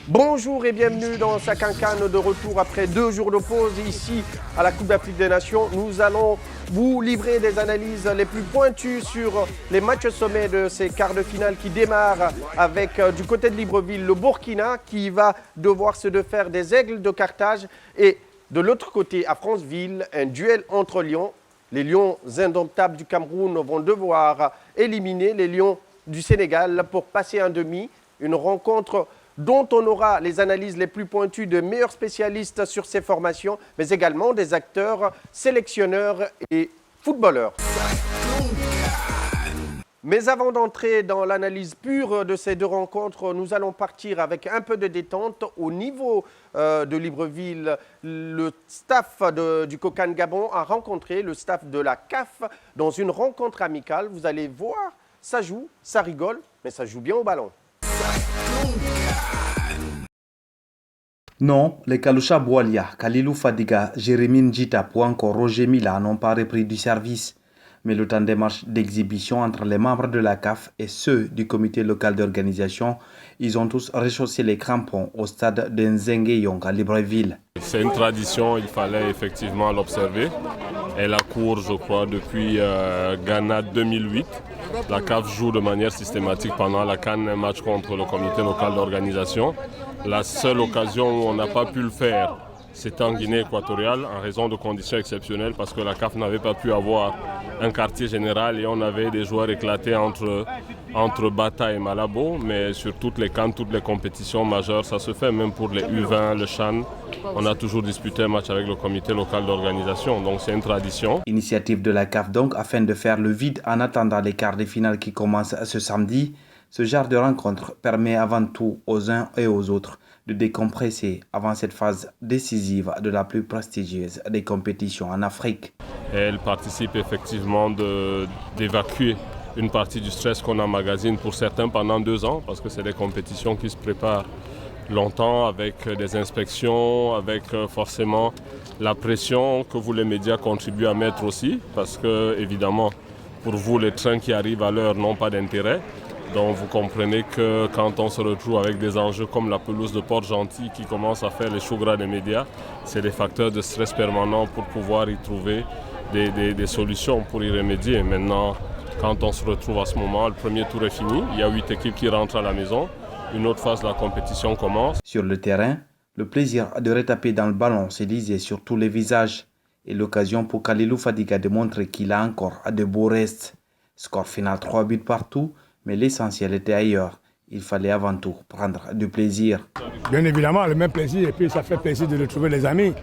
Bonjour et bienvenue dans Sakankan, de retour après 2 jours de pause ici à la Coupe d'Afrique des Nations. Nous allons vous livrer des analyses les plus pointues sur les matchs sommets de ces quarts de finale qui démarrent avec du côté de Libreville le Burkina qui va devoir se défaire des Aigles de Carthage et de l'autre côté à Franceville un duel entre Lions. Les Lions indomptables du Cameroun vont devoir éliminer les Lions du Sénégal pour passer en demi. Une rencontre dont on aura les analyses les plus pointues de meilleurs spécialistes sur ces formations, mais également des acteurs, sélectionneurs et footballeurs. Mais avant d'entrer dans l'analyse pure de ces 2 rencontres, nous allons partir avec un peu de détente au niveau de Libreville. Le staff du Kokan Gabon a rencontré le staff de la CAF dans une rencontre amicale. Vous allez voir, ça joue, ça rigole, mais ça joue bien au ballon. Non, les Kaloucha Boualia, Kalilou Fadiga, Jérémy Njita ou encore Roger Mila n'ont pas repris du service. Mais le temps des matchs d'exhibition entre les membres de la CAF et ceux du comité local d'organisation, ils ont tous rechaussé les crampons au stade de Nzengeyong à Libreville. C'est une tradition, il fallait effectivement l'observer. Elle court, je crois, depuis Ghana 2008. La CAF joue de manière systématique pendant la CAN un match contre le comité local d'organisation. La seule occasion où on n'a pas pu le faire, c'était en Guinée équatoriale en raison de conditions exceptionnelles parce que la CAF n'avait pas pu avoir un quartier général et on avait des joueurs éclatés entre Bata et Malabo. Mais sur toutes les CAN, toutes les compétitions majeures, ça se fait, même pour les U20, le CHAN. On a toujours disputé un match avec le comité local d'organisation, donc c'est une tradition. Initiative de la CAF donc afin de faire le vide en attendant les quarts de finale qui commencent ce samedi. Ce genre de rencontre permet avant tout aux uns et aux autres de décompresser avant cette phase décisive de la plus prestigieuse des compétitions en Afrique. Elle participe effectivement d'évacuer une partie du stress qu'on emmagasine pour certains pendant 2 ans, parce que c'est des compétitions qui se préparent longtemps avec des inspections, avec forcément la pression que vous les médias contribuent à mettre aussi, parce que évidemment pour vous les trains qui arrivent à l'heure n'ont pas d'intérêt. Donc vous comprenez que quand on se retrouve avec des enjeux comme la pelouse de Port-Gentil qui commence à faire les choux gras des médias, c'est des facteurs de stress permanents pour pouvoir y trouver des solutions pour y remédier. Maintenant, quand on se retrouve à ce moment, le premier tour est fini, il y a 8 équipes qui rentrent à la maison, une autre phase de la compétition commence. Sur le terrain, le plaisir de retaper dans le ballon se lisait sur tous les visages et l'occasion pour Kalilou Fadiga de montrer qu'il a encore de beaux restes. Score final 3 buts partout. Mais l'essentiel était ailleurs. Il fallait avant tout prendre du plaisir. Bien évidemment, le même plaisir. Et puis ça fait plaisir de retrouver les amis.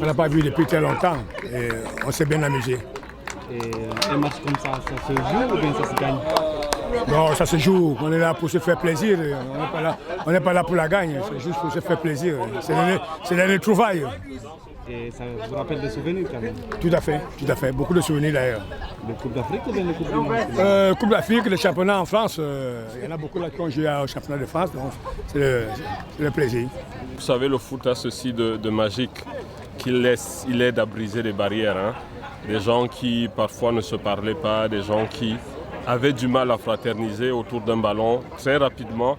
On n'a pas vu depuis très longtemps. Et on s'est bien amusé. Et un match comme ça se joue ou bien ça se gagne? Non, ça se joue. On est là pour se faire plaisir. On n'est pas là pour la gagne. C'est juste pour se faire plaisir. C'est les retrouvailles. Et ça vous rappelle des souvenirs quand même? Tout à fait. Beaucoup de souvenirs d'ailleurs. De Coupe d'Afrique ou bien de Coupe du Monde? Coupe d'Afrique, le championnat en France, il y en a beaucoup là qui ont joué au championnat de France, donc c'est le plaisir. Vous savez, le foot a ceci de magique qu'il aide à briser les barrières. Hein. Des gens qui parfois ne se parlaient pas, des gens qui avaient du mal à fraterniser autour d'un ballon. Très rapidement,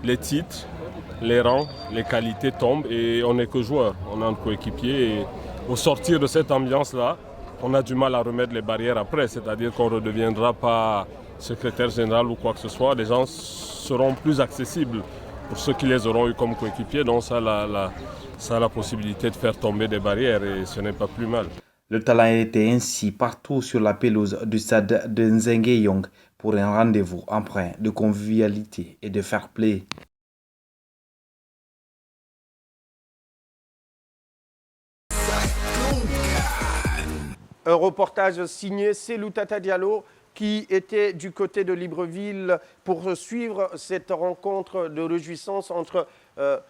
les titres, les rangs, les qualités tombent et on n'est que joueur. On a un coéquipier et au sortir de cette ambiance-là, on a du mal à remettre les barrières après. C'est-à-dire qu'on ne redeviendra pas secrétaire général ou quoi que ce soit. Les gens seront plus accessibles pour ceux qui les auront eu comme coéquipiers. Donc ça a la possibilité de faire tomber des barrières et ce n'est pas plus mal. Le talent était ainsi partout sur la pelouse du stade de Nzengeyong pour un rendez-vous empreint de convivialité et de fair play. Un reportage signé Selou Tata Diallo qui était du côté de Libreville pour suivre cette rencontre de réjouissance entre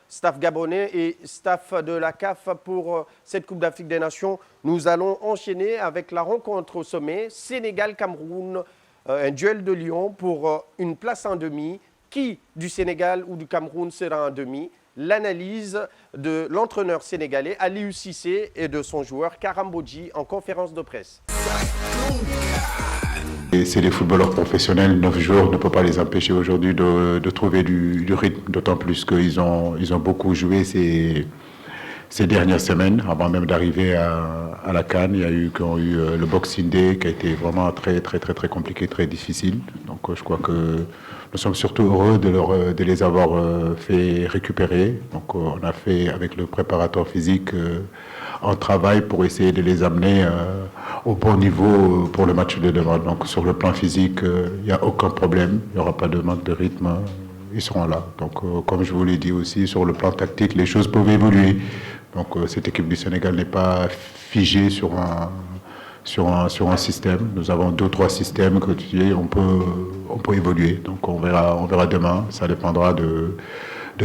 staff gabonais et staff de la CAF pour cette Coupe d'Afrique des Nations. Nous allons enchaîner avec la rencontre au sommet Sénégal-Cameroun. un duel de Lyon pour une place en demi. Qui du Sénégal ou du Cameroun sera en demi? L'analyse de l'entraîneur sénégalais Aliou Cissé et de son joueur Karambodji en conférence de presse. C'est des footballeurs professionnels, 9 joueurs ne peut pas les empêcher aujourd'hui de trouver du rythme, d'autant plus qu'ils ont beaucoup joué ces dernières semaines, avant même d'arriver à la CAN. Il y a eu le Boxing Day qui a été vraiment très compliqué, très difficile. Donc je crois que nous sommes surtout heureux de les avoir fait récupérer. Donc on a fait avec le préparateur physique un travail pour essayer de les amener au bon niveau pour le match de demain. Donc sur le plan physique, il n'y a aucun problème, il n'y aura pas de manque de rythme, ils seront là. Donc comme je vous l'ai dit aussi, sur le plan tactique, les choses peuvent évoluer. Donc cette équipe du Sénégal n'est pas figée sur un système. Nous avons 2 ou 3 systèmes que on peut évoluer. Donc on verra demain. Ça dépendra de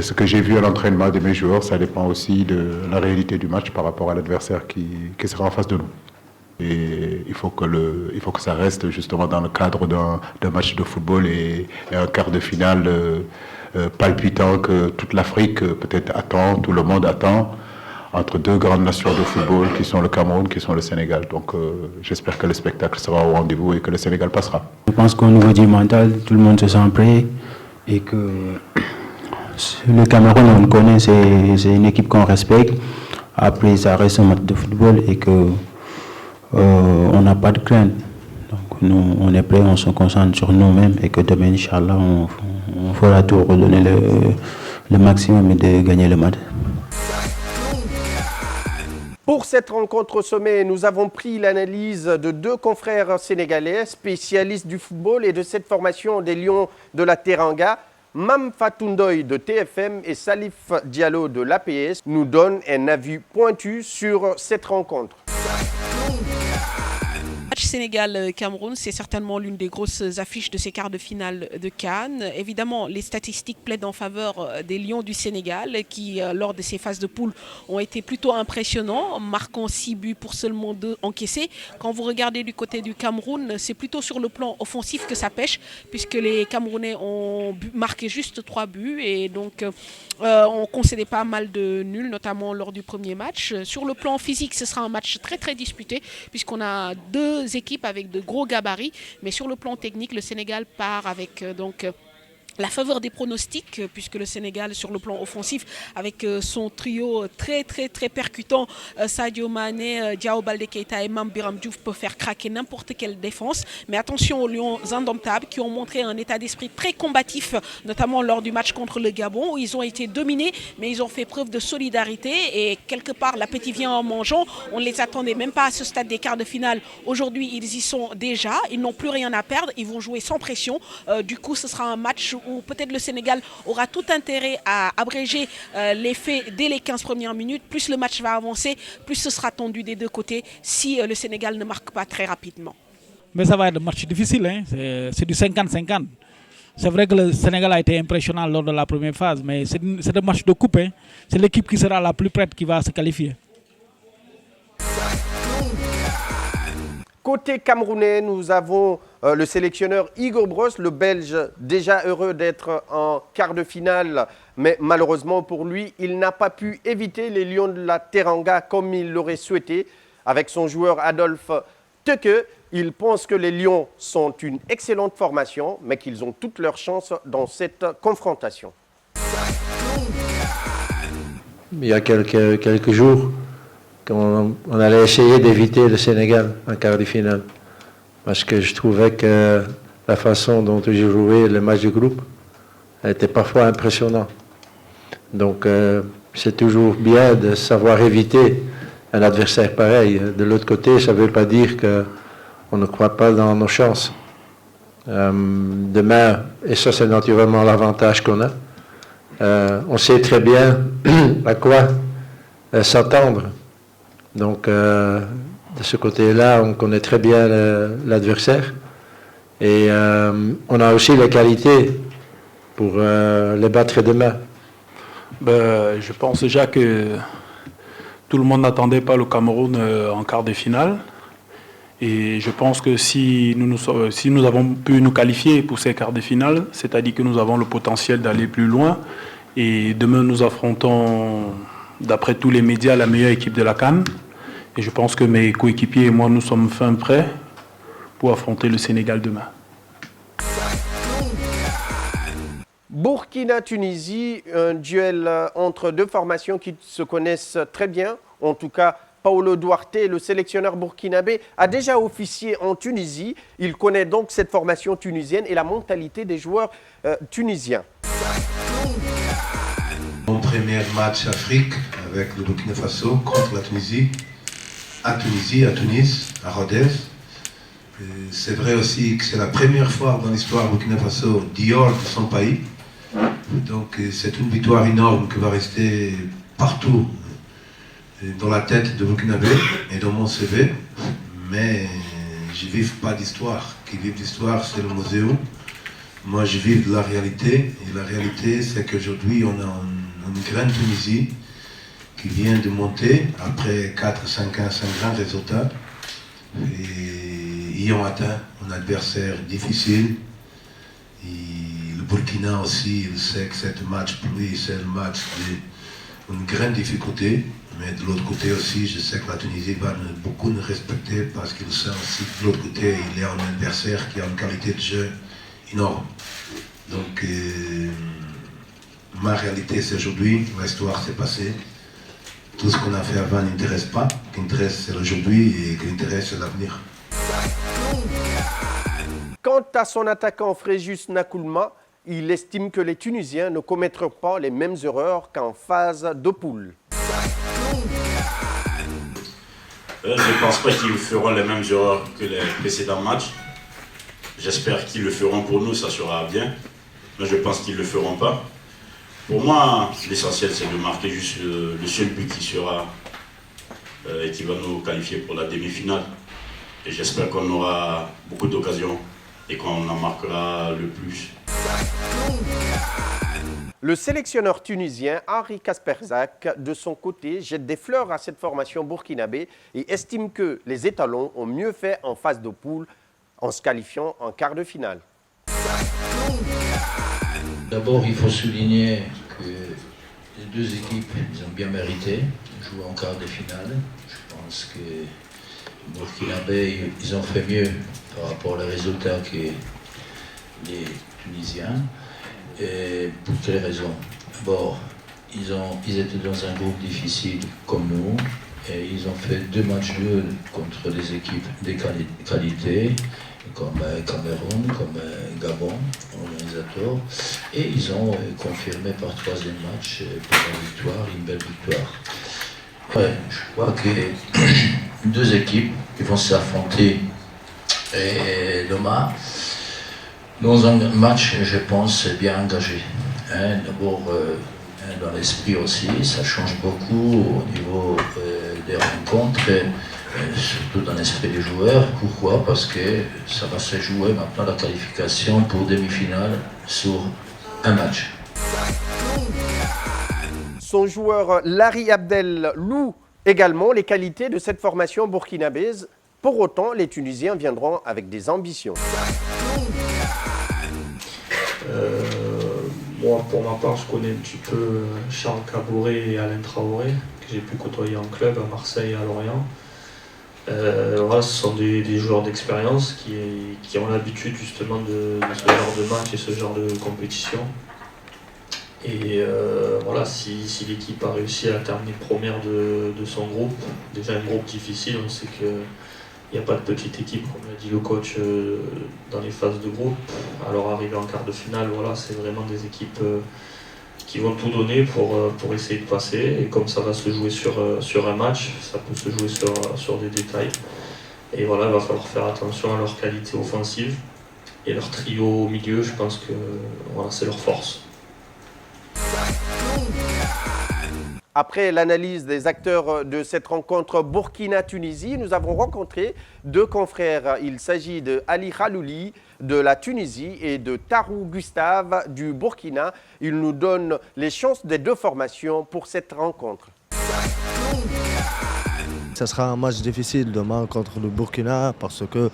ce que j'ai vu à l'entraînement de mes joueurs. Ça dépend aussi de la réalité du match par rapport à l'adversaire qui sera en face de nous. Et il faut que ça reste justement dans le cadre d'un match de football et un quart de finale palpitant que toute l'Afrique peut-être attend, tout le monde attend, entre 2 grandes nations de football qui sont le Cameroun, qui sont le Sénégal. Donc j'espère que le spectacle sera au rendez-vous et que le Sénégal passera. Je pense qu'au niveau du mental, tout le monde se sent prêt et que le Cameroun, on le connaît, c'est une équipe qu'on respecte. Après, ça reste un match de football et que on n'a pas de crainte. Donc nous, on est prêts, on se concentre sur nous-mêmes et que demain, Inch'Allah, on fera tout, redonner le maximum et de gagner le match. Pour cette rencontre au sommet, nous avons pris l'analyse de 2 confrères sénégalais, spécialistes du football et de cette formation des Lions de la Teranga. Mam Fatundoy de TFM et Salif Diallo de l'APS nous donnent un avis pointu sur cette rencontre. Le match Sénégal-Cameroun, c'est certainement l'une des grosses affiches de ces quarts de finale de CAN. Évidemment, les statistiques plaident en faveur des Lions du Sénégal qui, lors de ces phases de poule, ont été plutôt impressionnants, marquant 6 buts pour seulement 2 encaissés. Quand vous regardez du côté du Cameroun, c'est plutôt sur le plan offensif que ça pêche, puisque les Camerounais ont marqué juste 3 buts et donc on concédait pas mal de nuls, notamment lors du premier match. Sur le plan physique, ce sera un match très disputé, puisqu'on a 2 équipes avec de gros gabarits, mais sur le plan technique, le Sénégal part avec la faveur des pronostics, puisque le Sénégal, sur le plan offensif, avec son trio très percutant, Sadio Mané, Diao Baldé Keita et Mame Biram Diouf, peut faire craquer n'importe quelle défense. Mais attention aux Lions indomptables qui ont montré un état d'esprit très combatif, notamment lors du match contre le Gabon, où ils ont été dominés, mais ils ont fait preuve de solidarité et quelque part l'appétit vient en mangeant. On ne les attendait même pas à ce stade des quarts de finale. Aujourd'hui, ils y sont déjà, ils n'ont plus rien à perdre, ils vont jouer sans pression. Du coup, ce sera un match où peut-être le Sénégal aura tout intérêt à abréger les faits dès les 15 premières minutes. Plus le match va avancer, plus ce sera tendu des 2 côtés si le Sénégal ne marque pas très rapidement. Mais ça va être un match difficile, hein? C'est du 50-50. C'est vrai que le Sénégal a été impressionnant lors de la première phase, mais c'est un match de coupe. Hein? C'est l'équipe qui sera la plus prête qui va se qualifier. Côté camerounais, nous avons le sélectionneur Igor Bross, le Belge, déjà heureux d'être en quart de finale. Mais malheureusement pour lui, il n'a pas pu éviter les Lions de la Teranga comme il l'aurait souhaité. Avec son joueur Adolphe Teke, il pense que les Lions sont une excellente formation, mais qu'ils ont toutes leurs chances dans cette confrontation. Il y a quelques jours, on allait essayer d'éviter le Sénégal en quart de finale. Parce que je trouvais que la façon dont j'ai joué le match de groupe était parfois impressionnante. Donc c'est toujours bien de savoir éviter un adversaire pareil. De l'autre côté, ça ne veut pas dire qu'on ne croit pas dans nos chances. Demain, et ça c'est naturellement l'avantage qu'on a, on sait très bien à quoi s'attendre. Donc, de ce côté-là, on connaît très bien l'adversaire. Et on a aussi les qualités pour les battre demain. Je pense déjà que tout le monde n'attendait pas le Cameroun en quart de finale. Et je pense que si nous avons pu nous qualifier pour ces quarts de finale, c'est-à-dire que nous avons le potentiel d'aller plus loin. Et demain, nous affrontons, d'après tous les médias, la meilleure équipe de la CAN. Et je pense que mes coéquipiers et moi, nous sommes fin prêts pour affronter le Sénégal demain. Burkina-Tunisie, un duel entre deux formations qui se connaissent très bien. En tout cas, Paolo Duarte, le sélectionneur burkinabé, a déjà officié en Tunisie. Il connaît donc cette formation tunisienne et la mentalité des joueurs tunisiens. Mon premier match Afrique avec le Burkina Faso contre la Tunisie, à Tunis, à Rodez. C'est vrai aussi que c'est la première fois dans l'histoire Burkina Faso dehors de son pays. Donc c'est une victoire énorme qui va rester partout dans la tête de Burkinabé et dans mon CV. Mais je ne vis pas d'histoire. Qui vit d'histoire, c'est le muséum. Moi, je vis de la réalité. Et la réalité, c'est qu'aujourd'hui, on a une grande Tunisie qui vient de monter après 4-5 ans, 5 grands résultats. Et ils ont atteint un adversaire difficile. Et le Burkina aussi, il sait que ce match pour lui, c'est le match d'une grande difficulté. Mais de l'autre côté aussi, je sais que la Tunisie va beaucoup nous respecter parce qu'il sait aussi que de l'autre côté, il y a un adversaire qui a une qualité de jeu énorme. Donc, ma réalité, c'est aujourd'hui, l'histoire s'est passée. Tout ce qu'on a fait avant n'intéresse pas. Ce qui intéresse, c'est aujourd'hui et ce qui intéresse, c'est l'avenir. Quant à son attaquant Fréjus Nakoulma, il estime que les Tunisiens ne commettront pas les mêmes erreurs qu'en phase de poule. Je ne pense pas qu'ils feront les mêmes erreurs que les précédents matchs. J'espère qu'ils le feront pour nous, ça sera bien. Mais je pense qu'ils ne le feront pas. Pour moi, l'essentiel, c'est de marquer juste le seul but qui sera et qui va nous qualifier pour la demi-finale. Et j'espère qu'on aura beaucoup d'occasions et qu'on en marquera le plus. Le sélectionneur tunisien Henri Kasperzak, de son côté, jette des fleurs à cette formation burkinabé et estime que les étalons ont mieux fait en phase de poule en se qualifiant en quart de finale. D'abord, il faut souligner que les deux équipes ils ont bien mérité de jouer en quart de finale. Je pense que les Burkinabés, ils ont fait mieux par rapport aux résultats que les Tunisiens. Et pour quelles raisons? D'abord, ils étaient dans un groupe difficile comme nous et ils ont fait 2 matchs nuls contre des équipes de qualité comme Cameroun, comme Gabon, organisateur, et ils ont confirmé par 3e match par une victoire, une belle victoire. Ouais, je crois que 2 équipes qui vont s'affronter demain dans un match, je pense, bien engagé. D'abord, dans l'esprit aussi, ça change beaucoup au niveau des rencontres, surtout dans l'esprit des joueurs. Pourquoi? Parce que ça va se jouer maintenant la qualification pour demi-finale sur un match. Son joueur Larry Abdel loue également les qualités de cette formation burkinabèse. Pour autant, les Tunisiens viendront avec des ambitions. Moi, pour ma part, je connais un petit peu Charles Caboret et Alain Traoré, que j'ai pu côtoyer en club à Marseille et à Lorient. Voilà, ce sont des joueurs d'expérience qui ont l'habitude justement de ce genre de match et ce genre de compétition. Et voilà, si l'équipe a réussi à terminer première de son groupe, déjà un groupe difficile, on sait qu'il n'y a pas de petite équipe, comme l'a dit le coach, dans les phases de groupe. Alors arriver en quart de finale, voilà, c'est vraiment des équipes qui vont tout donner pour essayer de passer. Et comme ça va se jouer sur un match, ça peut se jouer sur des détails. Et voilà, il va falloir faire attention à leur qualité offensive. Et leur trio au milieu, je pense que voilà, c'est leur force. Après l'analyse des acteurs de cette rencontre Burkina-Tunisie, nous avons rencontré 2 confrères. Il s'agit de Ali Khalouli de la Tunisie et de Tarou Gustave du Burkina. Ils nous donnent les chances des 2 formations pour cette rencontre. Ça sera un match difficile demain contre le Burkina parce que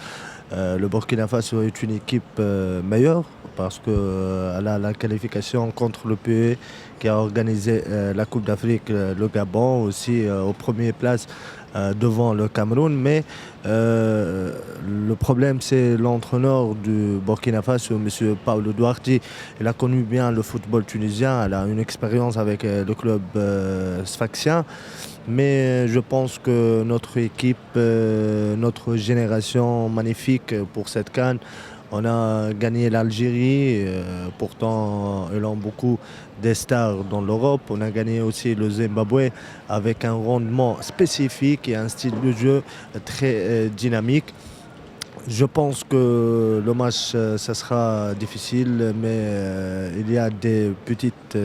le Burkina Faso est une équipe meilleure parce qu'elle a la qualification contre le PE qui a organisé la Coupe d'Afrique, le Gabon aussi aux premières places devant le Cameroun. Mais le problème, c'est l'entraîneur du Burkina Faso, M. Paulo Duarte. Il a connu bien le football tunisien, il a une expérience avec le club sfaxien. Mais je pense que notre équipe, notre génération magnifique pour cette CAN, on a gagné l'Algérie, pourtant ils ont beaucoup de stars dans l'Europe. On a gagné aussi le Zimbabwe avec un rendement spécifique et un style de jeu très dynamique. Je pense que le match, ça sera difficile, mais il y a des petites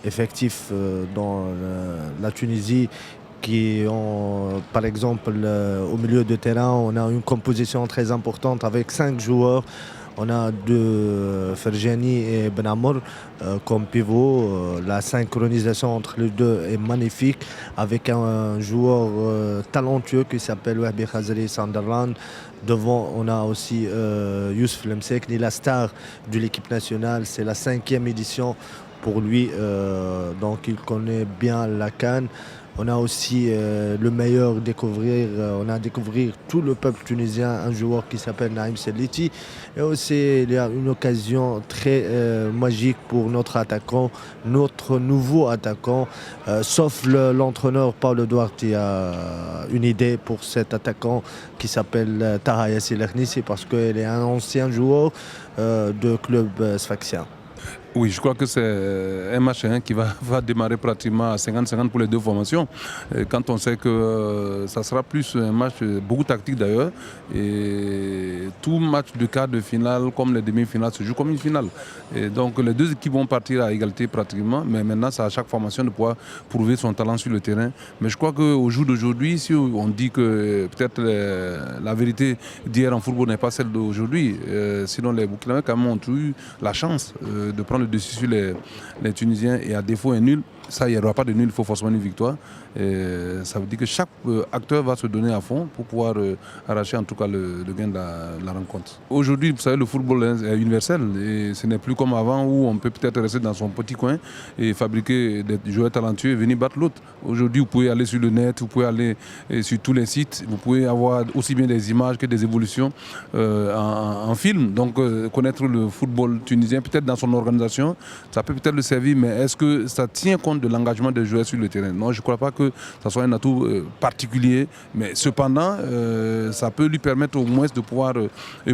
effectifs dans la Tunisie qui ont, par exemple, au milieu de terrain, on a une composition très importante avec 5 joueurs. On a Ferjani et Benamor comme pivot. La synchronisation entre les deux est magnifique avec un joueur talentueux qui s'appelle Wahbi Khazali Sunderland. Devant, on a aussi Youssouf Lemsekni, la star de l'équipe nationale. C'est la 5e édition pour lui, donc il connaît bien la CAN. On a aussi le meilleur découvrir, on a découvert tout le peuple tunisien, un joueur qui s'appelle Naïm Seliti. Et aussi, il y a une occasion très magique pour notre attaquant, notre nouveau attaquant, sauf l'entraîneur Paulo Duarte a une idée pour cet attaquant qui s'appelle Taha Yassir Lernissi parce qu'il est un ancien joueur de club sfaxien. Oui, je crois que c'est un match qui va démarrer pratiquement à 50-50 pour les deux formations. Quand on sait que ça sera plus un match beaucoup tactique d'ailleurs. Et tout match de quart de finale comme les demi-finales se joue comme une finale. Et donc les deux équipes vont partir à égalité pratiquement. Mais maintenant, c'est à chaque formation de pouvoir prouver son talent sur le terrain. Mais je crois qu'au jour d'aujourd'hui, si on dit que peut-être la vérité d'hier en football n'est pas celle d'aujourd'hui, sinon les Burkinabés quand même ont eu la chance de prendre le dessus sur les Tunisiens et à défaut un nul. Ça, il n'y aura pas de nul, il faut forcément une victoire. Et ça veut dire que chaque acteur va se donner à fond pour pouvoir arracher en tout cas le gain de la rencontre. Aujourd'hui, vous savez, le football est universel et ce n'est plus comme avant où on peut peut-être rester dans son petit coin et fabriquer des joueurs talentueux et venir battre l'autre. Aujourd'hui, vous pouvez aller sur le net, vous pouvez aller sur tous les sites, vous pouvez avoir aussi bien des images que des évolutions en film. Donc connaître le football tunisien, peut-être dans son organisation, ça peut peut-être le servir, mais est-ce que ça tient compte de l'engagement des joueurs sur le terrain? Non, je ne crois pas que ça soit un atout particulier, mais cependant, ça peut lui permettre au moins de pouvoir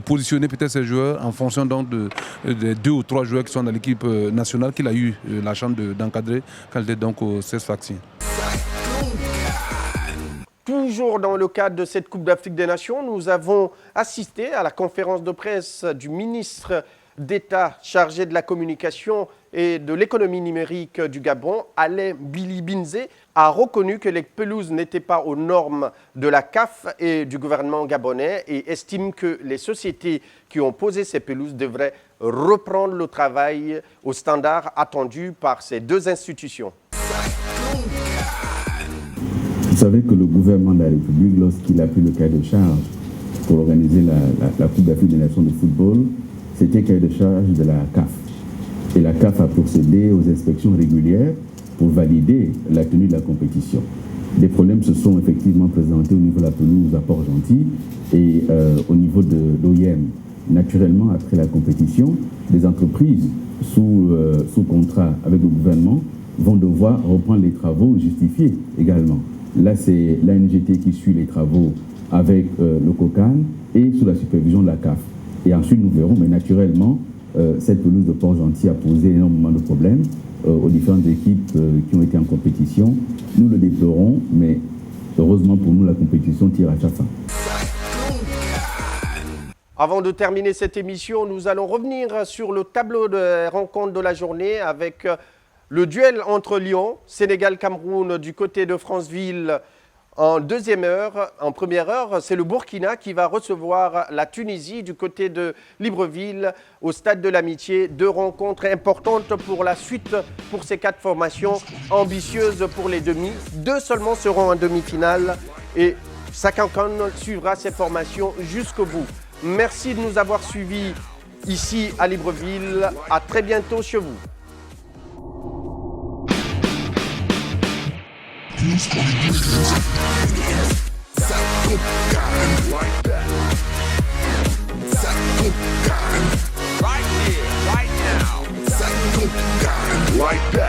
positionner peut-être ses joueurs en fonction donc des 2 ou 3 joueurs qui sont dans l'équipe nationale qu'il a eu la chance d'encadrer quand il était donc au CES Sfaxien. Toujours dans le cadre de cette Coupe d'Afrique des Nations, nous avons assisté à la conférence de presse du ministre d'État chargé de la communication et de l'économie numérique du Gabon. Alain Billy Binze a reconnu que les pelouses n'étaient pas aux normes de la CAF et du gouvernement gabonais et estime que les sociétés qui ont posé ces pelouses devraient reprendre le travail aux standards attendus par ces deux institutions. Vous savez que le gouvernement de la République, lorsqu'il a pris le cahier de charge pour organiser la Coupe d'Afrique des Nations de football, c'était cahier de charge de la CAF. Et la CAF a procédé aux inspections régulières pour valider la tenue de la compétition. Des problèmes se sont effectivement présentés au niveau de la pelouse à Port-Gentil et au niveau de l'OIM. Naturellement, après la compétition, les entreprises sous contrat avec le gouvernement vont devoir reprendre les travaux justifiés également. Là, c'est l'ANGT qui suit les travaux avec le COCAN et sous la supervision de la CAF. Et ensuite, nous verrons, mais naturellement, cette pelouse de Port-Gentil a posé énormément de problèmes aux différentes équipes qui ont été en compétition. Nous le déplorons, mais heureusement pour nous, la compétition tire à sa fin. Avant de terminer cette émission, nous allons revenir sur le tableau de rencontre de la journée avec le duel entre Lyon, Sénégal-Cameroun du côté de Franceville. En deuxième heure, en première heure, c'est le Burkina qui va recevoir la Tunisie du côté de Libreville au Stade de l'Amitié. 2 rencontres importantes pour la suite pour ces 4 formations ambitieuses pour les demi. 2 seulement seront en demi-finale et Sakankan suivra ces formations jusqu'au bout. Merci de nous avoir suivis ici à Libreville. À très bientôt chez vous. Right here, right now. Like that.